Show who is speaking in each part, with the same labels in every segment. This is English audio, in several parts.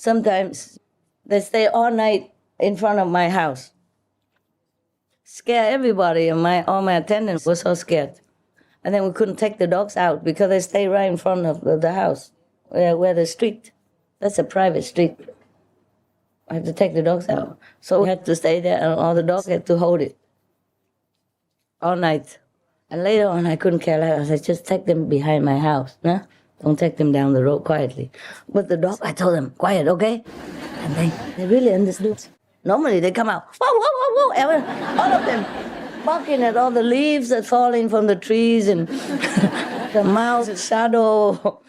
Speaker 1: Sometimes they stay all night in front of my house. Scare everybody, and all my attendants were so scared. And then we couldn't take the dogs out because they stay right in front of the house, where the street. That's a private street. I have to take the dogs out. So we had to stay there, and all the dogs had to hold it all night. And later on, I couldn't care less. I said, just take them behind my house. Nah? Don't take them down the road quietly. But the dog, I told them, quiet, okay? And they really understood. Normally they come out, whoa, whoa, whoa, whoa, all of them barking at all the leaves that falling from the trees and the mouse shadow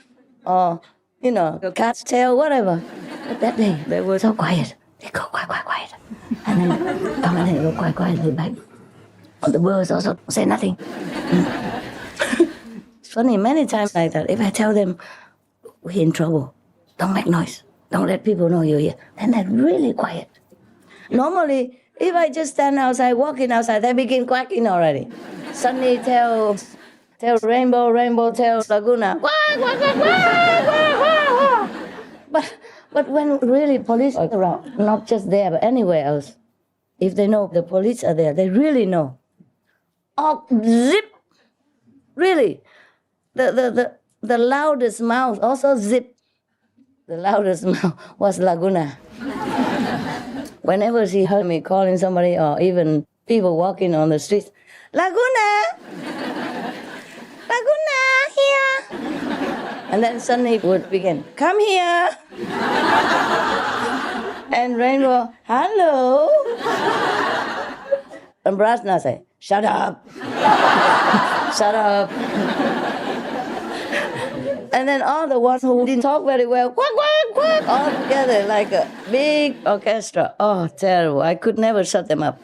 Speaker 1: or, the cat's tail, whatever. But that day, they were so quiet. They go quiet, quiet, quiet. And then come and they go quiet, quietly back. And the birds also say nothing. It's funny, many times like that, if I tell them, we're in trouble, don't make noise, don't let people know you're here, then they're really quiet. Normally, if I just stand outside, walking outside, they begin quacking already. Sunny tell Rainbow tell Laguna, quack, quack, quack, quack, quack, quack. But when really police are around, not just there, but anywhere else, if they know the police are there, they really know. Oh, zip! Really. The loudest mouth also zip. The loudest mouth was Laguna. Whenever she heard me calling somebody or even people walking on the streets, Laguna! Laguna, here! And then suddenly would begin, come here! And Rainbow, hello! And Brasna say, shut up! Shut up! And then all the ones who didn't talk very well, quack, quack, quack, all together like a big orchestra. Oh, terrible. I could never shut them up.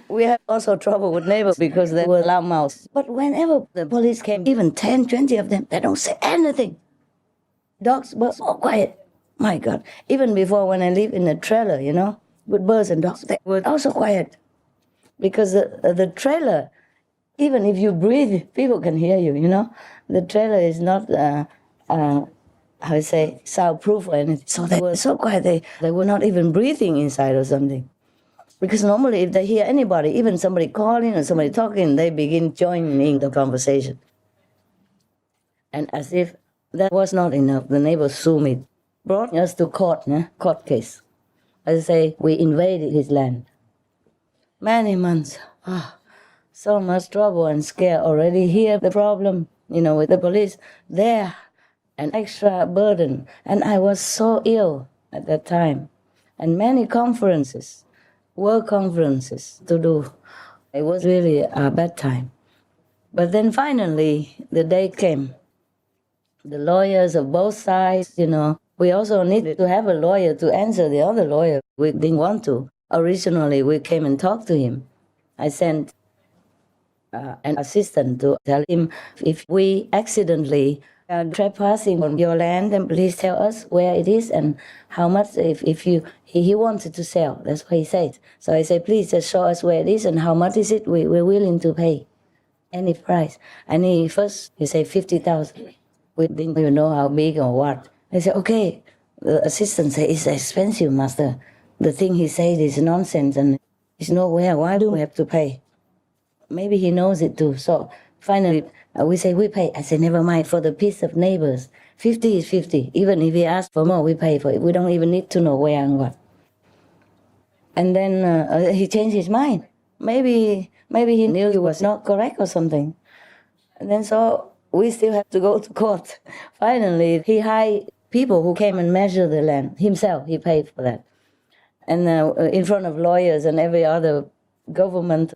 Speaker 1: We had also trouble with neighbors because they were loudmouths. But whenever the police came, even 10, 20 of them, they don't say anything. Dogs were so quiet. My God. Even before when I lived in a trailer, with birds and dogs, they were also quiet. Because the trailer, even if you breathe, people can hear you, The trailer is not, soundproof or anything. So they were so quiet, they were not even breathing inside or something. Because normally if they hear anybody, even somebody calling or somebody talking, they begin joining in the conversation. And as if that was not enough, the neighbors sued me, brought us to court case. I say, we invaded his land. Many months. So much trouble and scare already. Here the problem, with the police, there, an extra burden. And I was so ill at that time. And many work conferences to do. It was really a bad time. But then finally, the day came. The lawyers of both sides, we also needed to have a lawyer to answer the other lawyer. We didn't want to. Originally, we came and talked to him. I sent an assistant to tell him, if we accidentally are trespassing on your land, then please tell us where it is and how much. He wanted to sell, that's what he said. So I said, please just show us where it is and how much is it. We're willing to pay any price. And he said 50,000. We didn't even know how big or what. I said, okay. The assistant said, it's expensive, master. The thing he said is nonsense and it's nowhere. Why do we have to pay? Maybe he knows it too. So finally, we say, we pay. I say, never mind, for the peace of neighbors. 50 is 50. Even if he asks for more, we pay for it. We don't even need to know where and what. And then he changed his mind. Maybe he knew he was not correct or something. And then so we still have to go to court. Finally, he hired people who came and measured the land. Himself, he paid for that. And in front of lawyers and every other government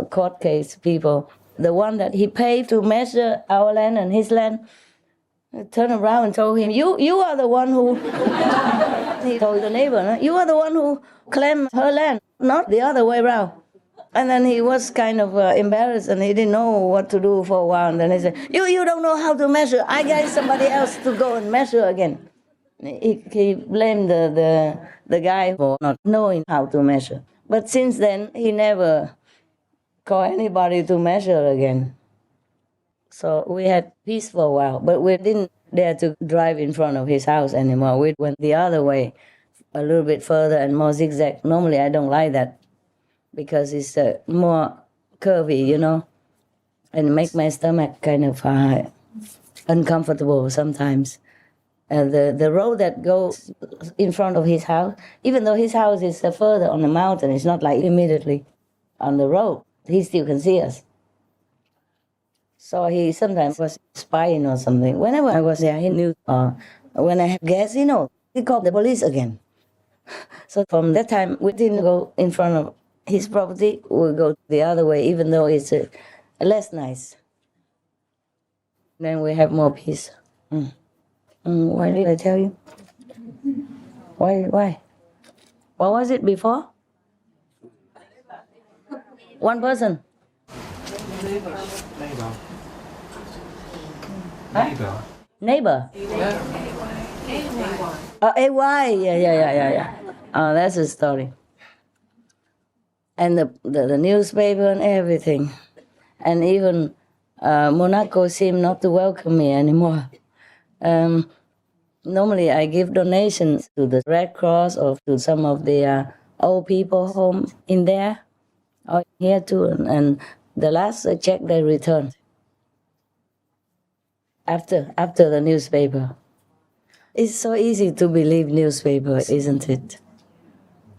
Speaker 1: court case people, the one that he paid to measure our land and his land, turned around and told him, you are the one who, he told the neighbor, you are the one who claimed her land, not the other way around. And then he was kind of embarrassed and he didn't know what to do for a while. And then he said, you don't know how to measure. I got somebody else to go and measure again. He blamed the guy for not knowing how to measure. But since then, he never called anybody to measure again. So we had peace for a while, but we didn't dare to drive in front of his house anymore. We went the other way, a little bit further and more zigzag. Normally I don't like that because it's more curvy, and make my stomach kind of uncomfortable sometimes. The road that goes in front of his house, even though his house is further on the mountain, it's not like immediately on the road. He still can see us. So he sometimes was spying or something. Whenever I was there, he knew. When I had gas, he called the police again. So from that time, we didn't go in front of his property. We go the other way, even though it's less nice. Then we have more peace. Why did I tell you? Why? What was it before? One person. Neighbor. Oh, AY. Yeah. Oh, that's a story. And the newspaper and everything. And even Monaco seemed not to welcome me anymore. Normally I give donations to the Red Cross or to some of the old people home in there, or here too. And the last check they returned after the newspaper. It's so easy to believe newspaper, isn't it?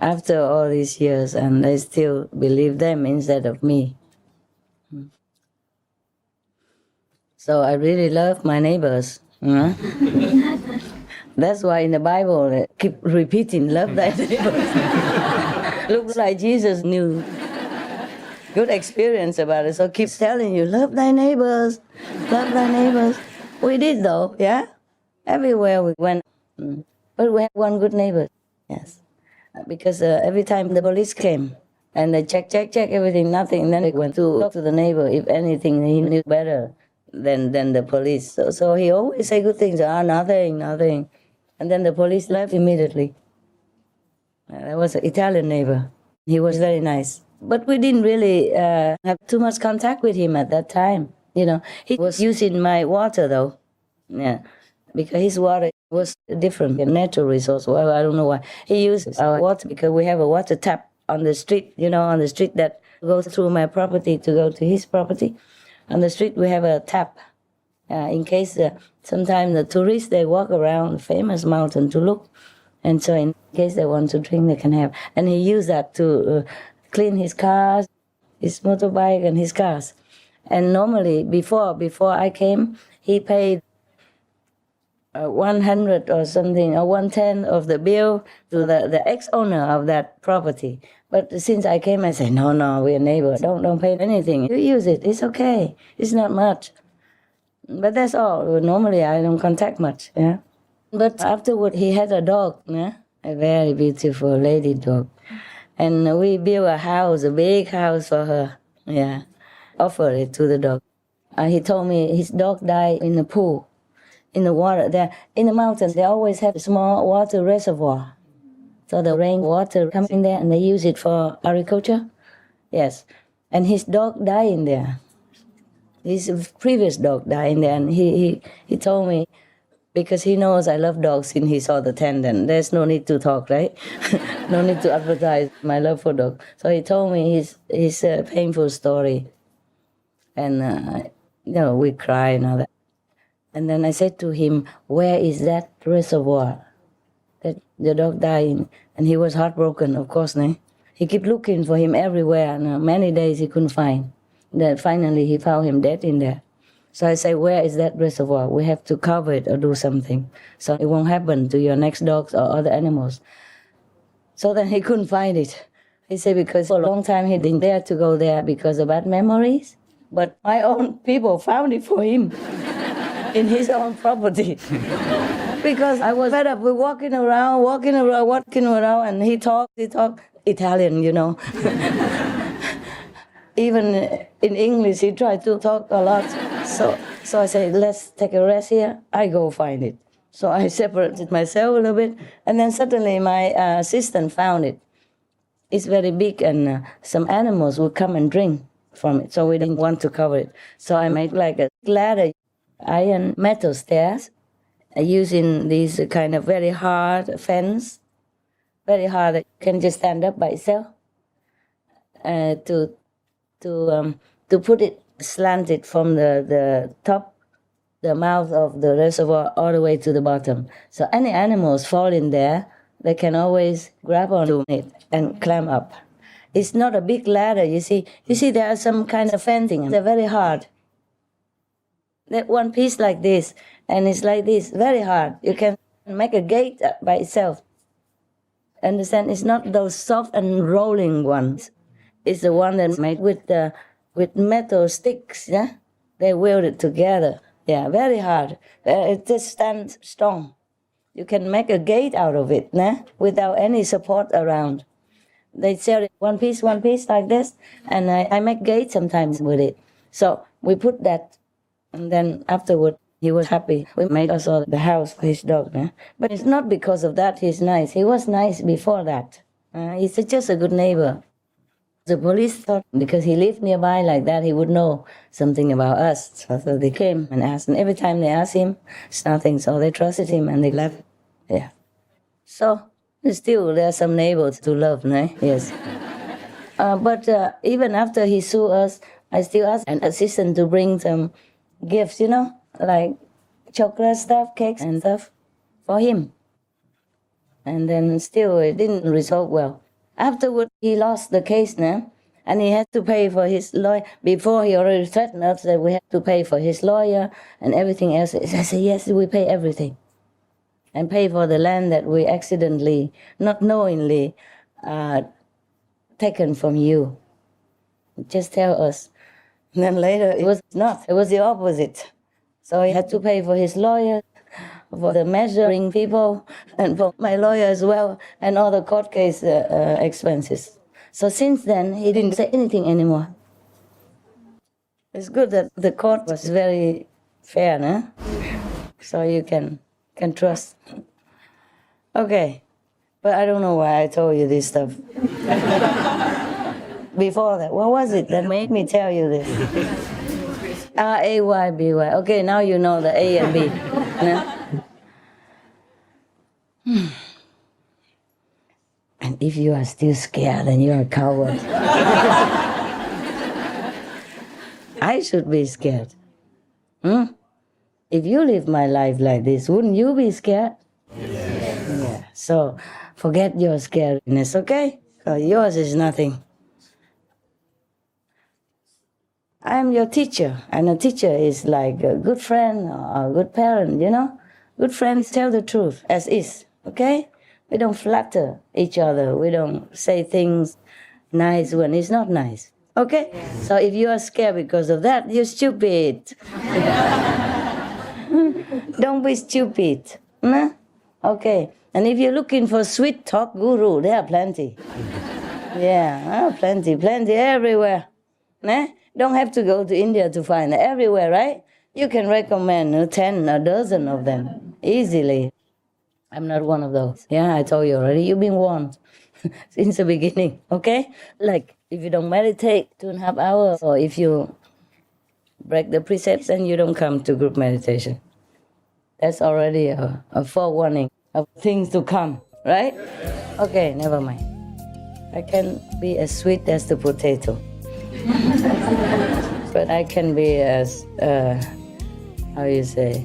Speaker 1: After all these years, and I still believe them instead of me. So I really love my neighbors. That's why in the Bible they keep repeating, love thy neighbors. Looks like Jesus knew. Good experience about it, so keep telling you, love thy neighbors, love thy neighbors. We did though, yeah? Everywhere we went. But we had one good neighbor, yes. Because every time the police came and they check everything, nothing, then they went to talk to the neighbor. If anything, he knew better than the police. So he always say good things. Nothing. And then the police left immediately. That was an Italian neighbor. He was very nice. But we didn't really have too much contact with him at that time. He was using my water though. Yeah. Because his water was different, a natural resource. Well, I don't know why. He uses our water because we have a water tap on the street, on the street that goes through my property to go to his property. On the street, we have a tap in case sometimes the tourists, they walk around the famous mountain to look. And so in case they want to drink, they can have. And he used that to clean his cars, his motorbike and his cars. And normally, before I came, he paid 100 or something, or 110 of the bill to the ex-owner of that property. But since I came, I said, no, we're neighbors. Don't pay anything. You use it. It's okay. It's not much. But that's all. Normally, I don't contact much. Yeah. But afterward, he had a dog, yeah? A very beautiful lady dog. And we built a big house for her. Yeah. Offered it to the dog. He told me his dog died in the pool. In the water, there in the mountains, they always have a small water reservoir. So the rainwater comes in there and they use it for agriculture. Yes. And his dog died in there. His previous dog died in there, and he told me, because he knows I love dogs since he saw the tent, and there's no need to talk, right? No need to advertise my love for dogs. So he told me his painful story. And, we cry and all that. And then I said to him, where is that reservoir that the dog died in? And he was heartbroken, of course. He kept looking for him everywhere, and many days he couldn't find. Then finally he found him dead in there. So I say, where is that reservoir? We have to cover it or do something so it won't happen to your next dogs or other animals. So then he couldn't find it. He said because for a long time he didn't dare to go there because of bad memories. But my own people found it for him. In his own property. Because I was fed up with walking around, and he talked Italian, Even in English, he tried to talk a lot. So I said, let's take a rest here. I go find it. So I separated myself a little bit, and then suddenly my assistant found it. It's very big, and some animals would come and drink from it, so we didn't want to cover it. So I made like a ladder, iron metal stairs, using these kind of very hard fence, very hard that can just stand up by itself, to put it slanted from the top, the mouth of the reservoir, all the way to the bottom. So any animals fall in there, they can always grab onto it and climb up. It's not a big ladder, you see. You see, there are some kind of fencing. They're very hard. That one piece like this, and it's like this, very hard. You can make a gate by itself. Understand? It's not those soft and rolling ones. It's the one that's made with metal sticks. Yeah, they weld it together. Yeah, very hard. It just stands strong. You can make a gate out of it, without any support around. They sell it one piece like this, and I make gates sometimes with it. So we put that, and then afterward he was happy. We made also the house for his dog. But it's not because of that he's nice. He was nice before that. He's just a good neighbor. The police thought because he lived nearby like that, he would know something about us. So they came and asked, and every time they asked him, it's nothing. So they trusted him and they left. Yeah. So still, there are some neighbors to love, yes. But even after he sued us, I still asked an assistant to bring some gifts, like chocolate stuff, cakes and stuff for him. And then still it didn't resolve well. Afterward, he lost the case and he had to pay for his lawyer. Before, he already threatened us that we had to pay for his lawyer and everything else. I said, yes, we pay everything. And pay for the land that we accidentally, not knowingly, taken from you. Just tell us. And then later, it was not. It was the opposite. So he had to pay for his lawyer, for the measuring people, and for my lawyer as well, and all the court case expenses. So since then, he didn't say anything anymore. It's good that the court was very fair, so you can trust. Okay, but I don't know why I told you this stuff. Before that, what was it that made me tell you this? R-A-Y-B-Y. Okay, now you know the A and B. And if you are still scared, then you're a coward. I should be scared. If you live my life like this, wouldn't you be scared? Yes. Yeah. So forget your scaredness, okay? Yours is nothing. I'm your teacher, and a teacher is like a good friend or a good parent, Good friends tell the truth as is, okay? We don't flatter each other. We don't say things nice when it's not nice, okay? Yes. So if you are scared because of that, you're stupid. Don't be stupid. Okay. And if you're looking for sweet talk guru, there are plenty. Yeah, plenty everywhere. Don't have to go to India to find it. Everywhere, right? You can recommend 10, a dozen of them easily. I'm not one of those. Yeah, I told you already. You've been warned since the beginning, okay? Like, if you don't meditate 2.5 hours, or if you break the precepts, then you don't come to group meditation. That's already a forewarning of things to come, right? Okay, never mind. I can be as sweet as the potato. But I can be as, how you say,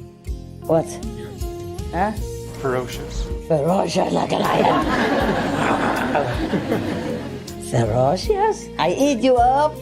Speaker 1: what? Huh?
Speaker 2: Ferocious.
Speaker 1: Ferocious like a lion. Ferocious? I eat you up.